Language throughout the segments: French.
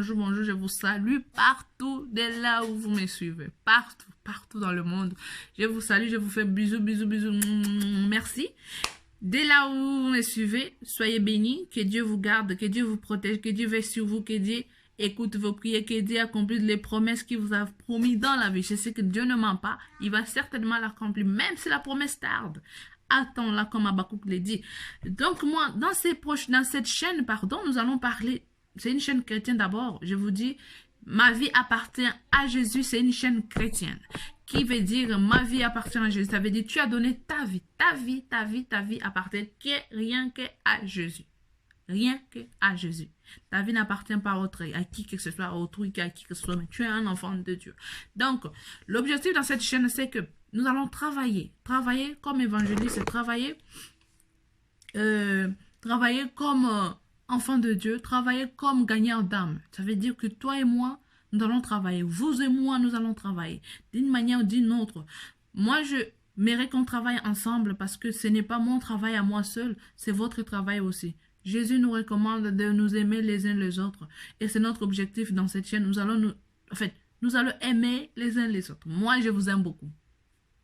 bonjour, bonjour. Je vous salue partout dès là où vous me suivez. Partout, partout dans le monde. Je vous salue, je vous fais bisous, bisous, bisous. Merci. Dès là où vous me suivez, soyez bénis. Que Dieu vous garde, que Dieu vous protège, que Dieu veille sur vous, que Dieu écoute vos prières, que Dieu accomplisse les promesses qu'il vous a promis dans la vie. Je sais que Dieu ne ment pas. Il va certainement l'accomplir, même si la promesse tarde. Attends-la comme Habakkuk l'a dit. Donc moi, dans cette chaîne, pardon, nous allons parler, c'est une chaîne chrétienne d'abord, je vous dis, ma vie appartient à Jésus, c'est une chaîne chrétienne. Qui veut dire, ma vie appartient à Jésus, ça veut dire, tu as donné ta vie, ta vie, ta vie, ta vie appartient rien qu'à Jésus. Rien qu'à Jésus. Ta vie n'appartient pas à qui que ce soit, à autrui qu'à qui que ce soit, mais tu es un enfant de Dieu. Donc, l'objectif dans cette chaîne, c'est que nous allons travailler. Travailler comme évangéliste, travailler comme enfant de Dieu, travailler comme gagnant d'âme. Ça veut dire que toi et moi, nous allons travailler. Vous et moi, nous allons travailler. D'une manière ou d'une autre. Moi, je mérite qu'on travaille ensemble parce que ce n'est pas mon travail à moi seul, c'est votre travail aussi. Jésus nous recommande de nous aimer les uns les autres. Et c'est notre objectif dans cette chaîne. Nous allons aimer les uns les autres. Moi, je vous aime beaucoup.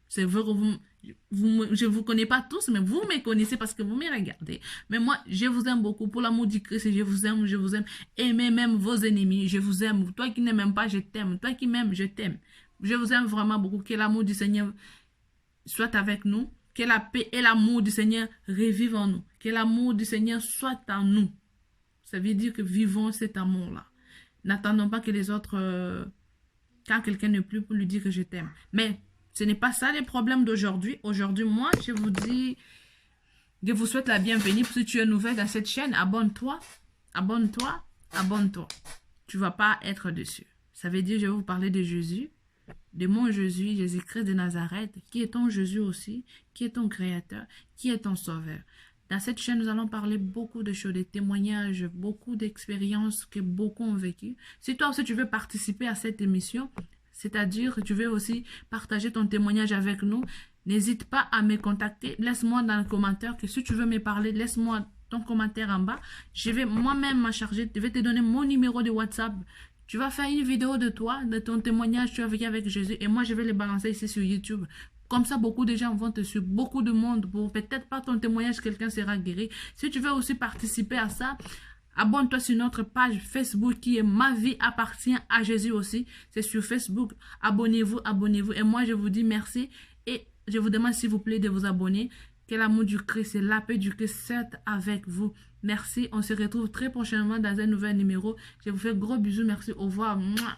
C'est vrai que je ne vous connais pas tous, mais vous me connaissez parce que vous me regardez. Mais moi, je vous aime beaucoup. Pour l'amour du Christ, je vous aime, je vous aime. Aimez même vos ennemis, je vous aime. Toi qui ne m'aimes pas, je t'aime. Toi qui m'aimes, je t'aime. Je vous aime vraiment beaucoup. Que l'amour du Seigneur soit avec nous. Que la paix et l'amour du Seigneur revivent en nous. Que l'amour du Seigneur soit en nous. Ça veut dire que vivons cet amour-là. N'attendons pas que les autres, quand quelqu'un n'est plus, pour lui dire que je t'aime. Mais ce n'est pas ça les problèmes d'aujourd'hui. Aujourd'hui, moi, je vous dis, je vous souhaite la bienvenue. Si tu es nouvelle dans cette chaîne, abonne-toi, abonne-toi, abonne-toi. Tu ne vas pas être déçu. Ça veut dire, je vais vous parler de Jésus. De mon Jésus, Jésus-Christ de Nazareth, qui est ton Jésus aussi, qui est ton Créateur, qui est ton Sauveur. Dans cette chaîne, nous allons parler beaucoup de choses, des témoignages, beaucoup d'expériences que beaucoup ont vécues. Si toi aussi tu veux participer à cette émission, c'est-à-dire que tu veux aussi partager ton témoignage avec nous, n'hésite pas à me contacter. Laisse-moi dans le commentaire que si tu veux me parler, laisse-moi ton commentaire en bas. Je vais moi-même m'en charger, je vais te donner mon numéro de WhatsApp. Tu vas faire une vidéo de toi, de ton témoignage, tu as vécu avec Jésus, et moi je vais le balancer ici sur YouTube. Comme ça, beaucoup de gens vont te suivre, beaucoup de monde. Pour peut-être pas ton témoignage, quelqu'un sera guéri. Si tu veux aussi participer à ça, abonne-toi sur notre page Facebook qui est Ma vie appartient à Jésus aussi. C'est sur Facebook. Abonnez-vous, abonnez-vous. Et moi, je vous dis merci. Et je vous demande s'il vous plaît de vous abonner. Que l'amour du Christ et la paix du Christ soit avec vous. Merci. On se retrouve très prochainement dans un nouvel numéro. Je vous fais gros bisous. Merci. Au revoir. Mouah.